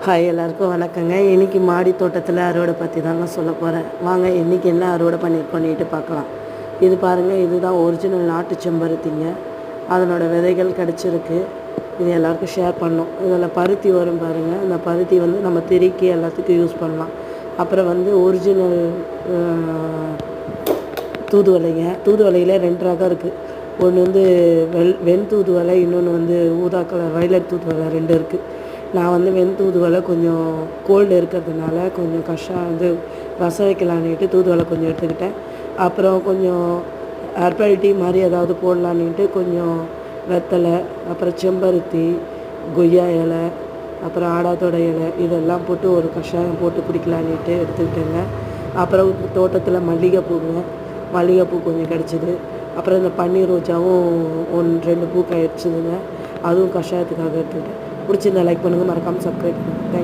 Hi எல்லாருக்கும் வணக்கங்க. இன்றைக்கி மாடி தோட்டத்தில் அறுவடை பற்றி தாங்க சொல்ல போகிறேன். வாங்க இன்றைக்கி என்ன அறுவடை பண்ணிட்டு பார்க்கலாம். இது பாருங்கள், இதுதான் ஒரிஜினல் நாட்டு செம்பருத்திங்க. அதனோட விதைகள் கிடச்சிருக்கு. இது எல்லாருக்கும் ஷேர் பண்ணோம். இதில் பருத்தி வரும் பாருங்கள். அந்த பருத்தி வந்து நம்ம திரிக்கி எல்லாத்துக்கும் யூஸ் பண்ணலாம். அப்புறம் வந்து ஒரிஜினல் தூதுவளைங்க. தூதுவளையில் 2 ரகம் இருக்குது. ஒன்று வந்து வெண் தூதுவளை, இன்னொன்று வந்து ஊதா கலர் வயலட் தூதுவளை 2 இருக்குது. நான் வந்து வெண் தூதுவளை கொஞ்சம் கோல்டு இருக்கிறதுனால கொஞ்சம் வந்து ரசம் வைக்கலான்ட்டு தூதுவளை கொஞ்சம் எடுத்துக்கிட்டேன். அப்புறம் கொஞ்சம் ஹெர்பல் டீ மாதிரி ஏதாவது போடலான்ட்டு கொஞ்சம் வெத்தலை, அப்புறம் செம்பருத்தி, கொய்யா இலை, அப்புறம் ஆடாத்தோட இலை இதெல்லாம் போட்டு ஒரு கஷாயம் போட்டு குடிக்கலான்ட்டு எடுத்துக்கிட்டேங்க. அப்புறம் தோட்டத்தில் மல்லிகைப்பூ கொஞ்சம் கிடச்சிது. அப்புறம் இந்த பன்னீர் ரோஜாவும் 1-2 பூ கிடச்சிதுங்க. அதுவும் கஷாயத்துக்காக எடுத்துக்கிட்டேன். பிடிச்சிருந்தா லைக் பண்ணுங்கள், மறக்காமல் சப்ஸ்கிரைப் பண்ணுங்கள்.